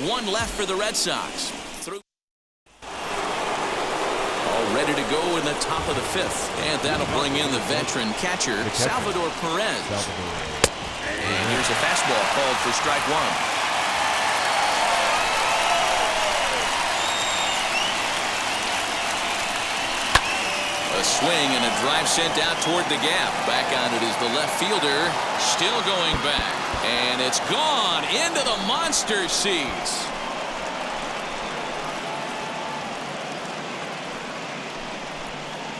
One left for the Red Sox. All ready to go in the top of the fifth. And that'll bring in the veteran catcher, Salvador Perez. And here's a fastball called for strike one. A swing and a drive sent out toward the gap. Back on it is the left fielder. Still going back. And it's gone into the monster seats.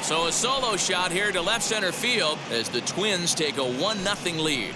So a solo shot here to left center field as the Twins take a 1-0 lead.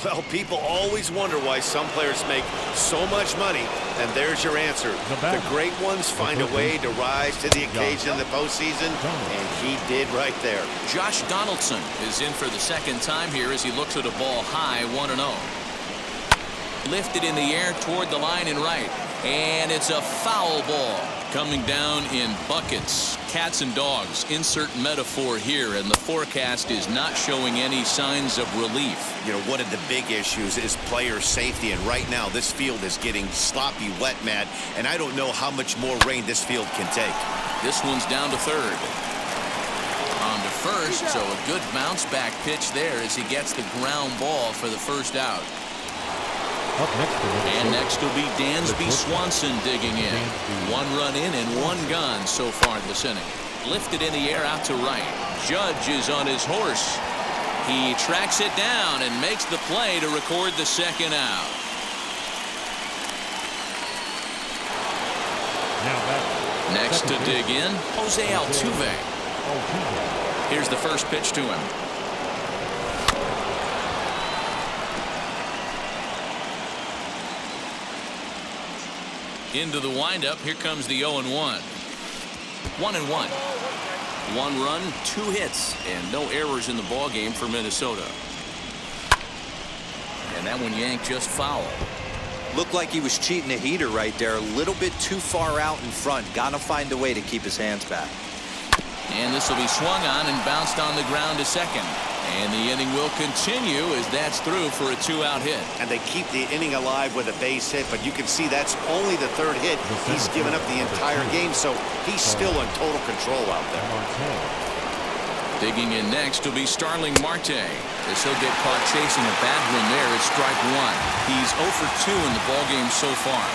Well, people always wonder why some players make so much money, and there's your answer. The great ones find a way to rise to the occasion in the postseason, and he did right there. Josh Donaldson is in for the second time here as he looks at a ball high, 1-0. Lifted in the air toward the line and right. And it's a foul ball coming down in buckets. Cats and dogs, insert metaphor here, and the forecast is not showing any signs of relief. You know, one of the big issues is player safety, and right now this field is getting sloppy wet, Matt, and I don't know how much more rain this field can take. This one's down to third. On to first, so a good bounce back pitch there as he gets the ground ball for the first out. And next will be Dansby Swanson digging in. One run in and one gone so far this inning. Lifted in the air out to right. Judge is on his horse. He tracks it down and makes the play to record the second out. Next to dig in, Jose Altuve. Here's the first pitch to him. Into the windup. Here comes the 0-1. 1-1. One run, 2 hits, and no errors in the ball game for Minnesota. And that one yanked just foul. Looked like he was cheating a heater right there. A little bit too far out in front. Gotta find a way to keep his hands back. And this will be swung on and bounced on the ground to second. And the inning will continue as that's through for a 2-out hit. And they keep the inning alive with a base hit, but you can see that's only the third hit. He's given up the entire game, so he's still in total control out there. Digging in next will be Starling Marte. As he'll get caught chasing a bad one there at strike one. He's 0 for 2 in the ballgame so far.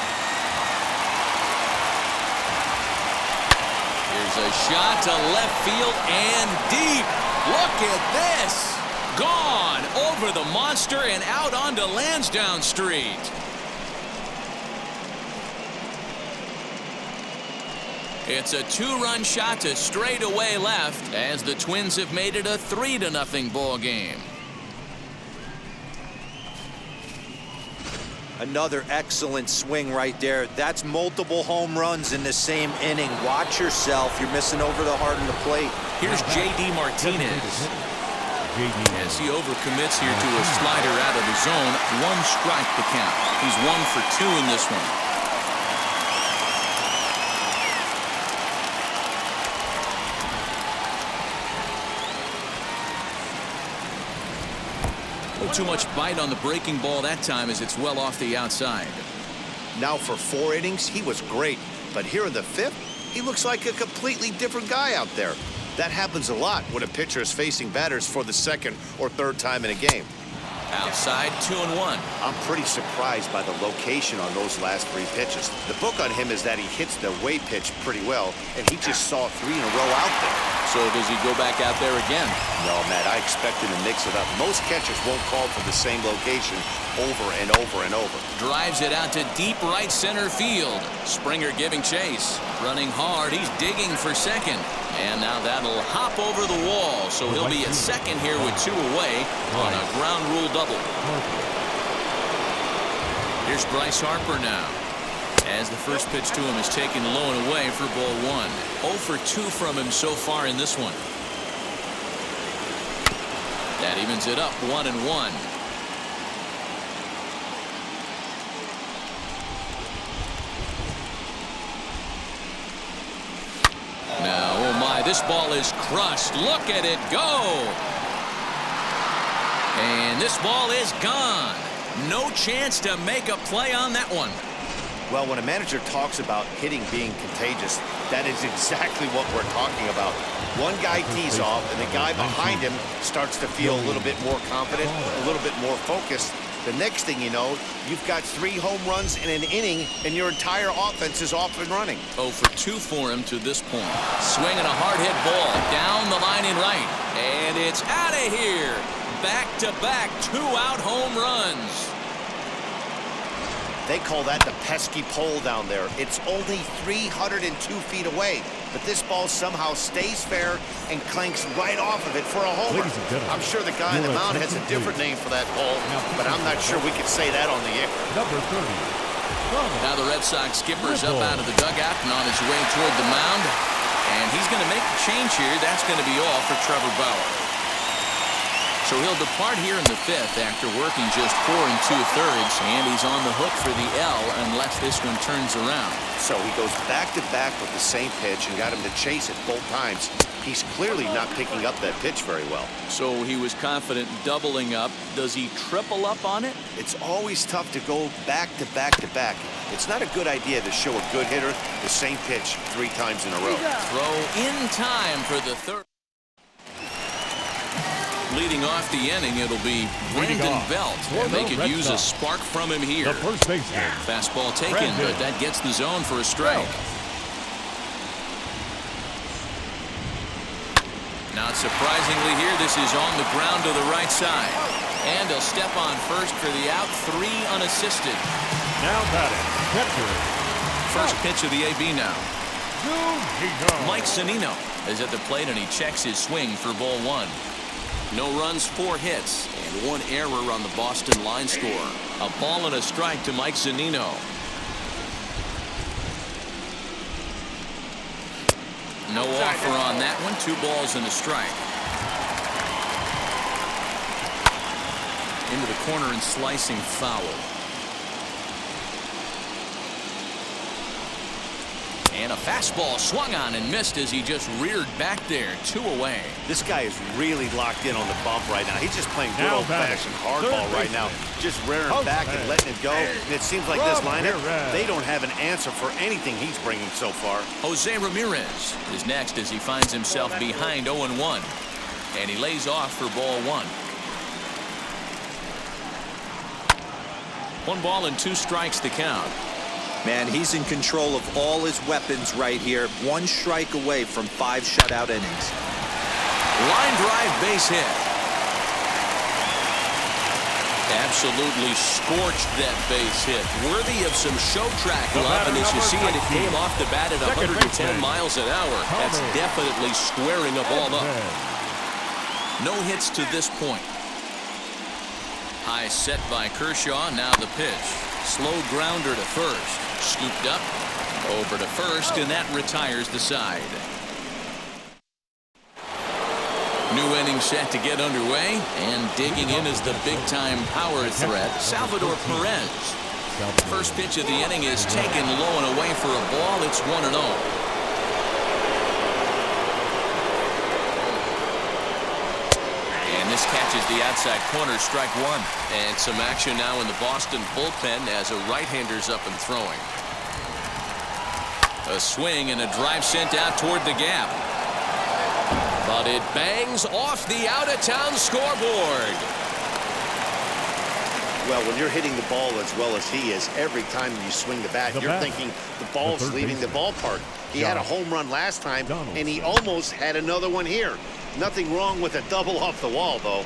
Here's a shot to left field and deep. Look at this. Gone over the monster and out onto Lansdowne Street. It's a 2-run shot to straightaway left as the Twins have made it a 3-0 ball game. Another excellent swing right there. That's multiple home runs in the same inning. Watch yourself. You're missing over the heart of the plate. Here's J.D. Martinez. As he overcommits here to a slider out of the zone. 1 strike to count. He's 1 for 2 in this one. Too much bite on the breaking ball that time as it's well off the outside. Now for 4 innings, he was great. But here in the 5th, he looks like a completely different guy out there. That happens a lot when a pitcher is facing batters for the 2nd or 3rd time in a game. Outside, 2-1. I'm pretty surprised by the location on those last 3 pitches. The book on him is that he hits the away pitch pretty well, and he just saw 3 in a row out there. So does he go back out there again? No, Matt, I expect him to mix it up. Most catchers won't call for the same location over and over and over. Drives it out to deep right center field. Springer giving chase. Running hard. He's digging for second. And now that'll hop over the wall. So he'll be at second here with 2 away on a ground rule double. Here's Bryce Harper now. As the first pitch to him is taken low and away for ball 1. 0 for 2 from him so far in this one. That evens it up 1-1. Now, oh my, this ball is crushed. Look at it go. And this ball is gone. No chance to make a play on that one. Well, when a manager talks about hitting being contagious, that is exactly what we're talking about. One guy tees off, and the guy behind him starts to feel a little bit more confident, a little bit more focused. The next thing you know, you've got 3 home runs in an inning, and your entire offense is off and running. 0 for 2 for him to this point. Swinging a hard hit ball down the line in right. And it's out of here. Back-to-back 2-out home runs. They call that the pesky pole down there. It's only 302 feet away, but this ball somehow stays fair and clanks right off of it for a homer. I'm sure the guy on the mound has a different name for that pole, but I'm not sure we could say that on the air. Number 30. Now the Red Sox skipper's up out of the dugout and on his way toward the mound. And he's going to make a change here. That's going to be all for Trevor Bauer. So he'll depart here in the 5th after working just 4 2/3, and he's on the hook for the L unless this one turns around. So he goes back-to-back with the same pitch and got him to chase it both times. He's clearly not picking up that pitch very well. So he was confident doubling up. Does he triple up on it? It's always tough to go back-to-back-to-back. It's not a good idea to show a good hitter the same pitch 3 times in a row. Throw in time for the 3rd. Leading off the inning, it'll be Brandon Belt, and they could use a spark from him here. The first baseman. Fastball taken, but that gets the zone for a strike. Not surprisingly here, this is on the ground to the right side. And he'll step on first for the out, 3 unassisted. Now batting, catcher. First pitch of the AB now. Mike Zunino is at the plate, and he checks his swing for ball 1. No runs, 4 hits, and 1 error on the Boston line score. A ball and a strike to Mike Zunino. No offer on that one. 2 balls and a strike. Into the corner and slicing foul. And a fastball swung on and missed as he just reared back there. 2 away. This guy is really locked in on the bump right now. He's just playing good old-fashioned hardball right now. Just rearing back and letting it go. And it seems like this lineup, they don't have an answer for anything he's bringing so far. Jose Ramirez is next as he finds himself behind 0-1. And he lays off for ball 1. 1 ball and 2 strikes to count. Man, he's in control of all his weapons right here. 1 strike away from 5 shutout innings. Line drive base hit. Absolutely scorched that base hit. Worthy of some show track love. And as you see it, it came off the bat at 110 miles an hour. That's definitely squaring a ball up. No hits to this point. High set by Kershaw. Now the pitch. Slow grounder to first. Scooped up. Over to first, and that retires the side. New inning set to get underway, and digging in is the big-time power threat, Salvador Perez. First pitch of the inning is taken low and away for a ball. It's 1-0. And this catches the outside corner, strike 1. And some action now in the Boston bullpen as a right-hander's up and throwing. A swing and a drive sent out toward the gap. But it bangs off the out-of-town scoreboard. Well, when you're hitting the ball as well as he is, every time you swing the bat, you're thinking the ball's leaving the ballpark. He had a home run last time, and he almost had another one here. Nothing wrong with a double off the wall, though.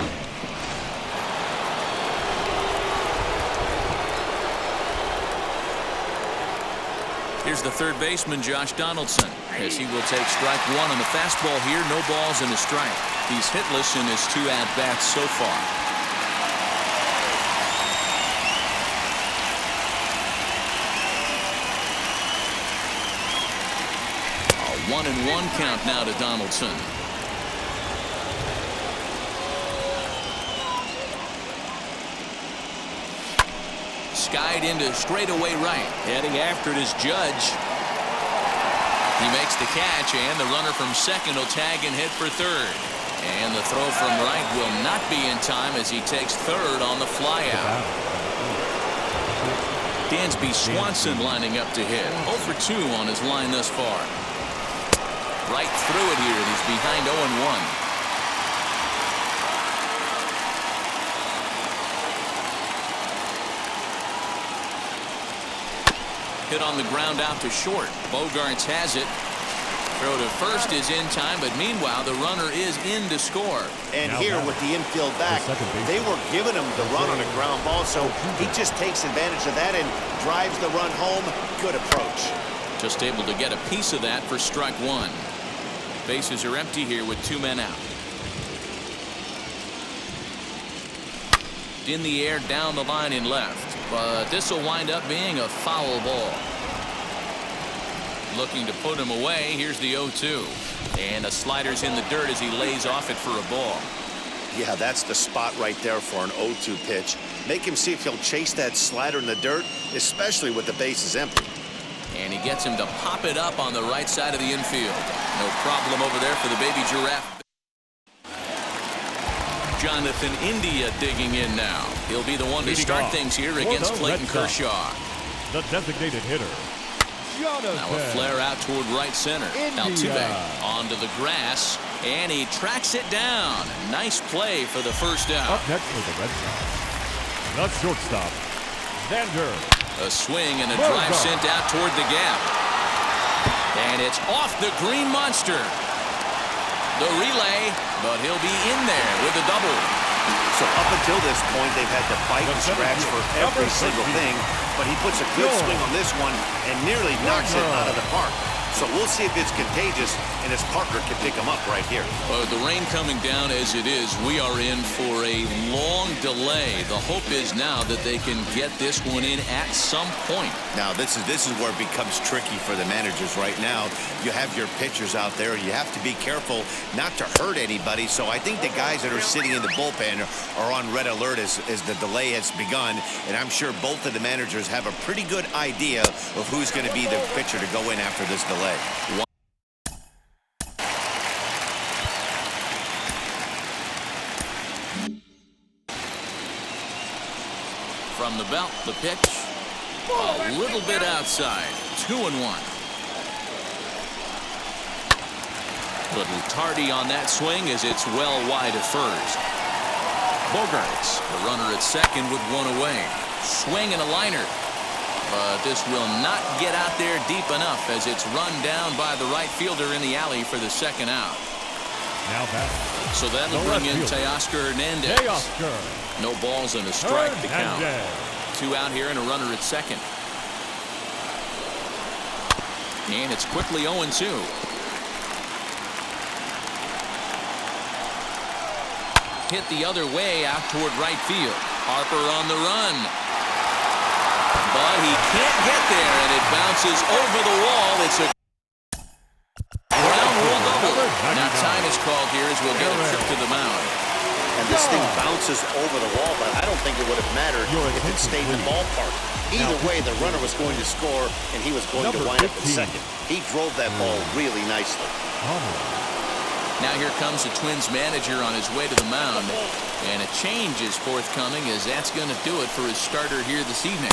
Here's the third baseman, Josh Donaldson, as he will take strike 1 on the fastball here. No balls and a strike. He's hitless in his 2 at-bats so far. A 1-1 count now to Donaldson. Skied into straightaway right. Heading after it is Judge. He makes the catch, and the runner from second will tag and hit for third. And the throw from right will not be in time as he takes third on the flyout. Dansby Swanson lining up to hit. 0 for 2 on his line thus far. Right through it here, and he's behind 0-1. Hit on the ground out to short. Bogarts has it. Throw to first is in time, but meanwhile the runner is in to score. And here with the infield back, they were giving him the run on a ground ball, so he just takes advantage of that and drives the run home. Good approach. Just able to get a piece of that for strike one. Bases are empty here with 2 men out. In the air down the line in left, but this will wind up being a foul ball. Looking to put him away. Here's the 0-2, and a slider's in the dirt as he lays off it for a ball. Yeah, that's the spot right there for an 0-2 pitch. Make him see if he'll chase that slider in the dirt, especially with the bases empty. And he gets him to pop it up on the right side of the infield. No problem over there for the baby giraffe. Jonathan India digging in now. He'll be the one to start things here against Clayton Kershaw. The designated hitter, Jonathan. Now a flare out toward right center. Altuve onto the grass, and he tracks it down. Nice play for the first out. Up next for the Red Sox, the shortstop, Xander. A swing and a drive sent out toward the gap. And it's off the green monster. The relay, but he'll be in there with a double. So up until this point, they've had to fight and scratch for every single thing, but he puts a good swing on this one and nearly knocks it out of the park. So we'll see if it's contagious, and his partner can pick him up right here. The rain coming down as it is, we are in for a long delay. The hope is now that they can get this one in at some point. Now, this is where it becomes tricky for the managers right now. You have your pitchers out there. You have to be careful not to hurt anybody. So I think the guys that are sitting in the bullpen are on red alert as the delay has begun. And I'm sure both of the managers have a pretty good idea of who's going to be the pitcher to go in after this delay. From the belt, the pitch. A little bit outside. 2-1. Little tardy on that swing as it's well wide of first. Bogarts, the runner at second with one away. Swing and a liner. But this will not get out there deep enough as it's run down by the right fielder in the alley for the second out. Now back. So that'll bring in Teoscar Hernandez. No balls and a strike to count. 2 out here and a runner at second. And it's quickly 0-2. Hit the other way out toward right field. Harper on the run. But he can't get there, and it bounces over the wall. It's a ground rule double. Now time is called here as we'll get a trip to the mound. And this thing bounces over the wall, but I don't think it would have mattered if it stayed in the ballpark. Either way, the runner was going to score, and he was going to wind up at second. He drove that ball really nicely. Now here comes the Twins manager on his way to the mound, and a change is forthcoming as that's going to do it for his starter here this evening.